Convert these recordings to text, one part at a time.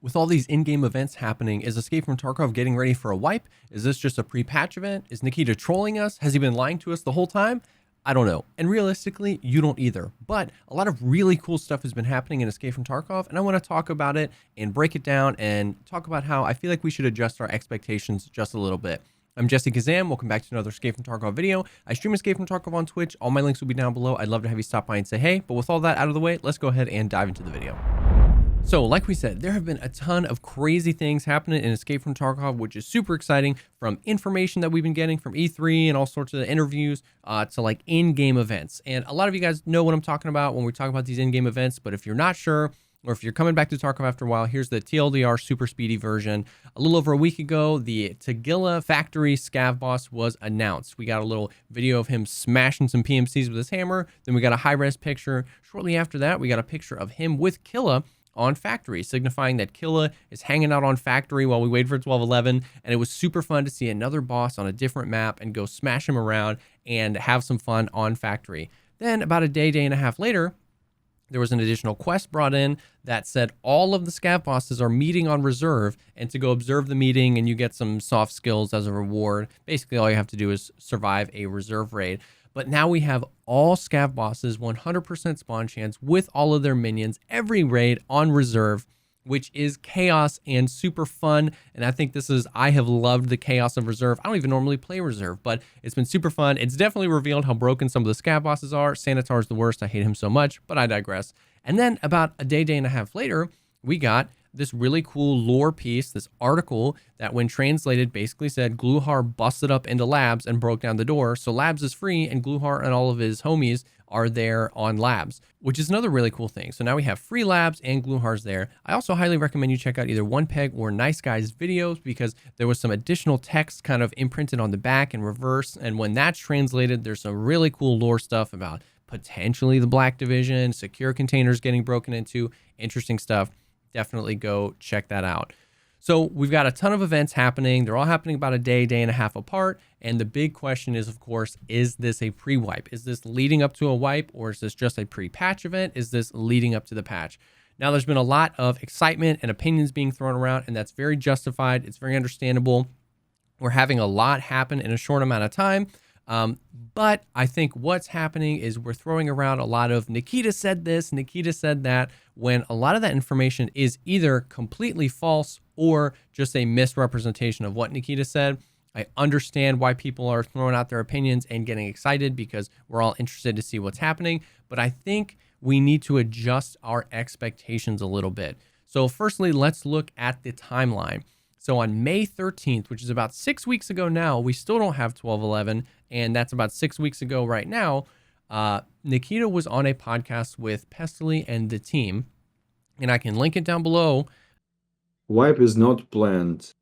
With all these in-game events happening, is Escape from Tarkov getting ready for a wipe? Is this just a pre-patch event? Is Nikita trolling us? Has he been lying to us the whole time? I don't know. And realistically, you don't either. But a lot of really cool stuff has been happening in Escape from Tarkov, and I want to talk about it and break it down and talk about how I feel like we should adjust our expectations just a little bit. I'm Jessekazam. Welcome back to another Escape from Tarkov video. I stream Escape from Tarkov on Twitch. All my links will be down below. I'd love to have you stop by and say hey. But with all that out of the way, let's go ahead and dive into the video. So like we said, there have been a ton of crazy things happening in Escape from Tarkov, which is super exciting, from information that we've been getting from E3 and all sorts of interviews to like in-game events. And a lot of you guys know what I'm talking about when we talk about these in-game events, but if you're not sure, or if you're coming back to Tarkov after a while, here's the TLDR super speedy version. A little over a week ago, the Tagilla factory scav boss was announced. We got a little video of him smashing some PMCs with his hammer. Then we got a high-res picture. Shortly after that, we got a picture of him with Killa on factory, signifying that Killa is hanging out on factory while we wait for 1211. And it was super fun to see another boss on a different map and go smash him around and have some fun on factory. Then about a day and a half later, there was an additional quest brought in that said all of the scav bosses are meeting on reserve, and to go observe the meeting and you get some soft skills as a reward. Basically, all you have to do is survive a reserve raid. But now we have all scav bosses, 100% spawn chance with all of their minions, every raid on reserve, which is chaos and super fun. And I think I have loved the chaos of reserve. I don't even normally play reserve, but it's been super fun. It's definitely revealed how broken some of the scav bosses are. Sanitar's the worst. I hate him so much, but I digress. And then about a day and a half later, we got this really cool lore piece, this article that when translated basically said Gluhar busted up into Labs and broke down the door. So Labs is free and Gluhar and all of his homies are there on Labs, which is another really cool thing. So now we have free Labs and Gluhar's there. I also highly recommend you check out either One Peg or Nice Guy's videos, because there was some additional text kind of imprinted on the back and reverse. And when that's translated, there's some really cool lore stuff about potentially the Black Division, secure containers getting broken into, interesting stuff. Definitely go check that out. So we've got a ton of events happening. They're all happening about a day and a half apart. And the big question is, of course, is this a pre-wipe? Is this leading up to a wipe, or is this just a pre-patch event? Is this leading up to the patch? Now, there's been a lot of excitement and opinions being thrown around, and that's very justified. It's very understandable. We're having a lot happen in a short amount of time. But I think what's happening is we're throwing around a lot of Nikita said this, Nikita said that, when a lot of that information is either completely false or just a misrepresentation of what Nikita said. I understand why people are throwing out their opinions and getting excited, because we're all interested to see what's happening. But I think we need to adjust our expectations a little bit. So firstly, let's look at the timeline. So on May 13th, which is about 6 weeks ago now, we still don't have 1211, and that's about 6 weeks ago right now. Nikita was on a podcast with Pestily and the team, and I can link it down below. Wipe is not planned.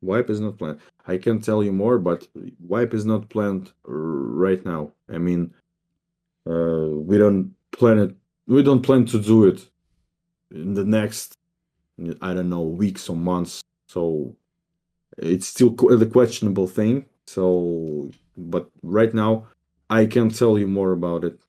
Wipe is not planned. I can tell you more, but wipe is not planned right now. I mean, we don't plan it. We don't plan to do it in the next, I don't know, weeks or months. So it's still the questionable thing. So, but right now, I can tell you more about it.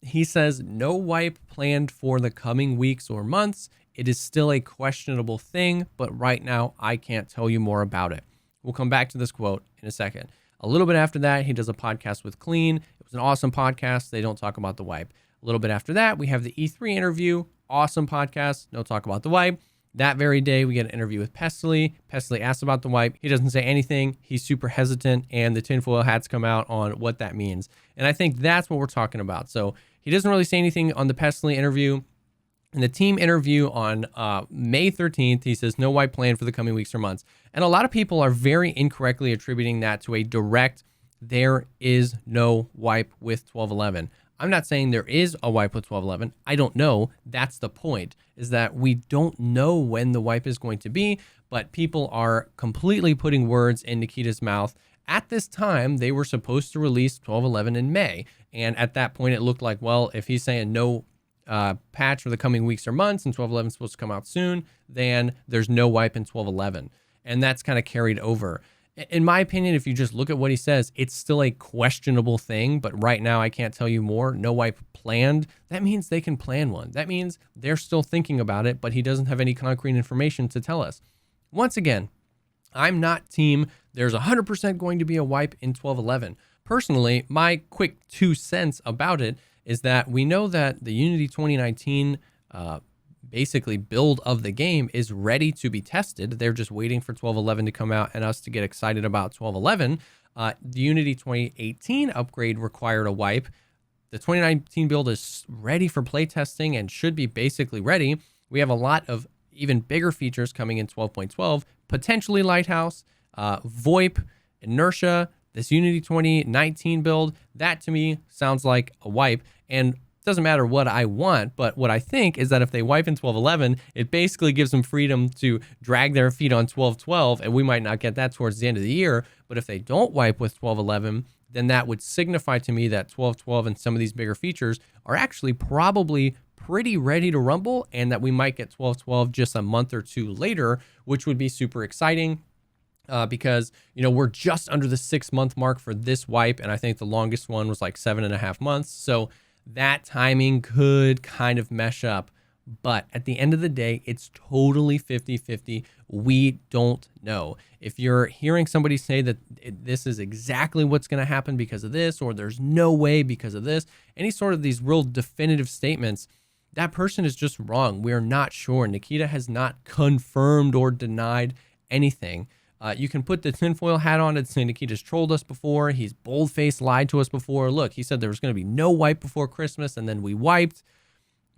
He says no wipe planned for the coming weeks or months. It is still a questionable thing, but right now I can't tell you more about it. We'll come back to this quote in a second. A little bit after that, he does a podcast with Clean. It was an awesome podcast. They don't talk about the wipe. A little bit after that, we have the E3 interview. Awesome podcast. No talk about the wipe. That very day, we get an interview with Pestily. Pestily asks about the wipe. He doesn't say anything. He's super hesitant, and the tinfoil hats come out on what that means. And I think that's what we're talking about. So he doesn't really say anything on the Pestily interview. In the team interview on May 13th, he says no wipe plan for the coming weeks or months. And a lot of people are very incorrectly attributing that to a direct, there is no wipe with 1211. I'm not saying there is a wipe with 1211. I don't know. That's the point, is that we don't know when the wipe is going to be, but people are completely putting words in Nikita's mouth. At this time, they were supposed to release 1211 in May. And at that point, it looked like, well, if he's saying no patch for the coming weeks or months and 1211 is supposed to come out soon, then there's no wipe in 1211. And that's kind of carried over. In my opinion, if you just look at what he says, it's still a questionable thing. But right now, I can't tell you more. No wipe planned. That means they can plan one. That means they're still thinking about it, but he doesn't have any concrete information to tell us. Once again, I'm not team there's 100% going to be a wipe in 12.11. Personally, my quick 2 cents about it is that we know that the Unity 2019 basically build of the game is ready to be tested. They're just waiting for 12.11 to come out and us to get excited about 12.11. The Unity 2018 upgrade required a wipe. The 2019 build is ready for playtesting and should be basically ready. We have a lot of even bigger features coming in 12.12, potentially Lighthouse, VoIP, Inertia, this Unity 2019 build. That to me sounds like a wipe. And it doesn't matter what I want, but what I think is that if they wipe in 12.11, it basically gives them freedom to drag their feet on 12.12, and we might not get that towards the end of the year. But if they don't wipe with 12.11, then that would signify to me that 12.12 and some of these bigger features are actually probably pretty ready to rumble, and that we might get 12.12 just a month or two later, which would be super exciting. Because, you know, we're just under the 6-month mark for this wipe, and I think the longest one was like 7.5 months. So that timing could kind of mesh up. But at the end of the day, it's totally 50-50. We don't know. If you're hearing somebody say that this is exactly what's going to happen because of this, or there's no way because of this, any sort of these real definitive statements, that person is just wrong. We're not sure. Nikita has not confirmed or denied anything. You can put the tinfoil hat on and say Nikita's trolled us before. He's bold-faced lied to us before. Look, he said there was going to be no wipe before Christmas, and then we wiped.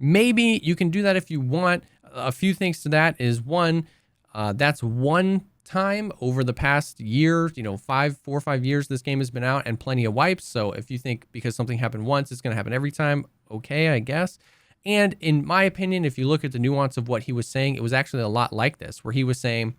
Maybe you can do that if you want. A few things to that is, one, that's one time over the past year, 4 or 5 years this game has been out, and plenty of wipes. So if you think because something happened once, it's going to happen every time, okay, I guess. And in my opinion, if you look at the nuance of what he was saying, it was actually a lot like this, where he was saying,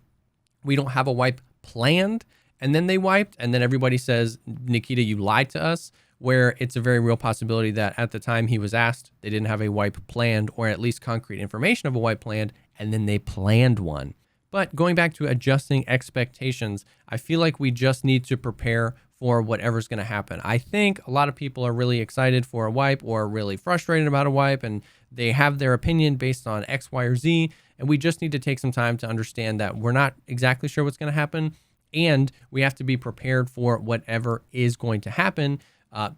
we don't have a wipe planned, and then they wiped, and then everybody says, Nikita, you lied to us, where it's a very real possibility that at the time he was asked, they didn't have a wipe planned, or at least concrete information of a wipe planned, and then they planned one. But going back to adjusting expectations, I feel like we just need to prepare for whatever's going to happen. I think a lot of people are really excited for a wipe or really frustrated about a wipe, and they have their opinion based on X, Y, or Z. And we just need to take some time to understand that we're not exactly sure what's going to happen. And we have to be prepared for whatever is going to happen,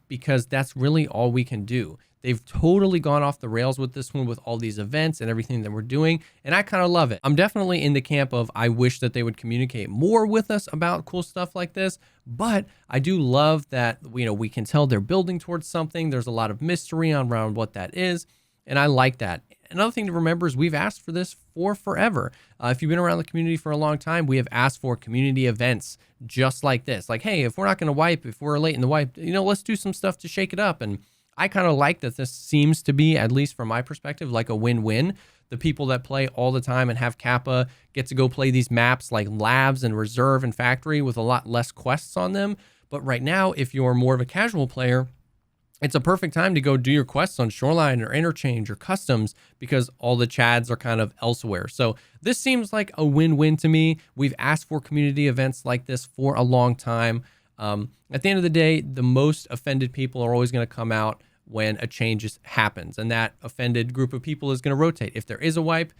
because that's really all we can do. They've totally gone off the rails with this one, with all these events and everything that we're doing. And I kind of love it. I'm definitely in the camp of, I wish that they would communicate more with us about cool stuff like this. But I do love that, we can tell they're building towards something. There's a lot of mystery around what that is. And I like that. Another thing to remember is we've asked for this for forever. If you've been around the community for a long time, we have asked for community events just like this. Like, hey, if we're not going to wipe, if we're late in the wipe, let's do some stuff to shake it up. And I kind of like that this seems to be, at least from my perspective, like a win-win. The people that play all the time and have Kappa get to go play these maps like Labs and Reserve and Factory with a lot less quests on them. But right now, if you're more of a casual player, it's a perfect time to go do your quests on Shoreline or Interchange or Customs, because all the chads are kind of elsewhere. So this seems like a win-win to me. We've asked for community events like this for a long time. At the end of the day, the most offended people are always going to come out when a change happens, and that offended group of people is going to rotate. If there is a wipe,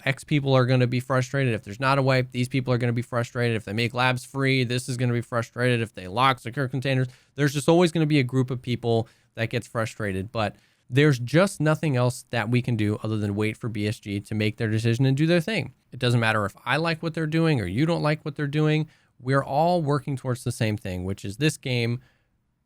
X people are going to be frustrated. If there's not a wipe, these people are going to be frustrated. If they make labs free, this is going to be frustrated. If they lock secure containers, there's just always going to be a group of people that gets frustrated. But there's just nothing else that we can do other than wait for BSG to make their decision and do their thing. It doesn't matter if I like what they're doing or you don't like what they're doing. We're all working towards the same thing, which is this game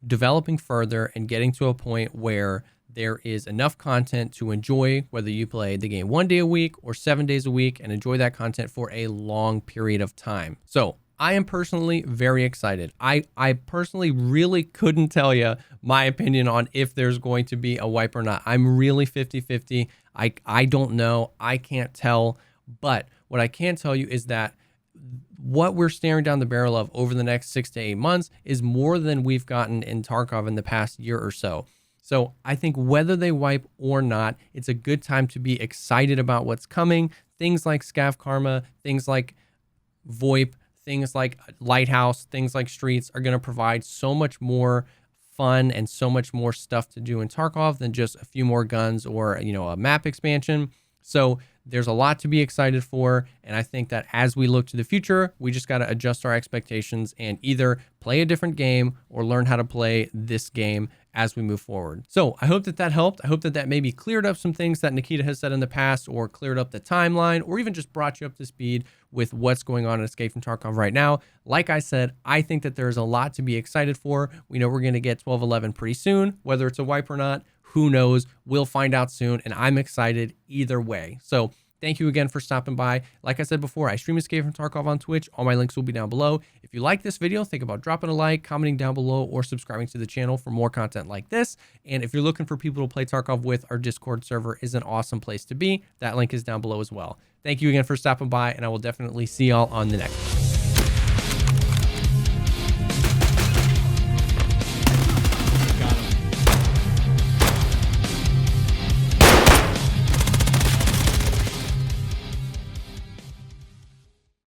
developing further and getting to a point where there is enough content to enjoy, whether you play the game 1 day a week or 7 days a week, and enjoy that content for a long period of time. So I am personally very excited. I personally really couldn't tell you my opinion on if there's going to be a wipe or not. I'm really 50-50. I don't know. I can't tell. But what I can tell you is that what we're staring down the barrel of over the next 6 to 8 months is more than we've gotten in Tarkov in the past year or so. So I think whether they wipe or not, it's a good time to be excited about what's coming. Things like Scav Karma, things like VoIP, things like Lighthouse, things like Streets are going to provide so much more fun and so much more stuff to do in Tarkov than just a few more guns or, you know, a map expansion. So there's a lot to be excited for. And I think that as we look to the future, we just got to adjust our expectations and either play a different game or learn how to play this game as we move forward. So I hope that that helped. I hope that that maybe cleared up some things that Nikita has said in the past, or cleared up the timeline, or even just brought you up to speed with what's going on in Escape from Tarkov right now. Like I said, I think that there's a lot to be excited for. We know we're going to get 12.11 pretty soon, whether it's a wipe or not. Who knows? We'll find out soon, and I'm excited either way. So thank you again for stopping by. Like I said before, I stream Escape from Tarkov on Twitch. All my links will be down below. If you like this video, think about dropping a like, commenting down below, or subscribing to the channel for more content like this. And if you're looking for people to play Tarkov with, our Discord server is an awesome place to be. That link is down below as well. Thank you again for stopping by, and I will definitely see y'all on the next one.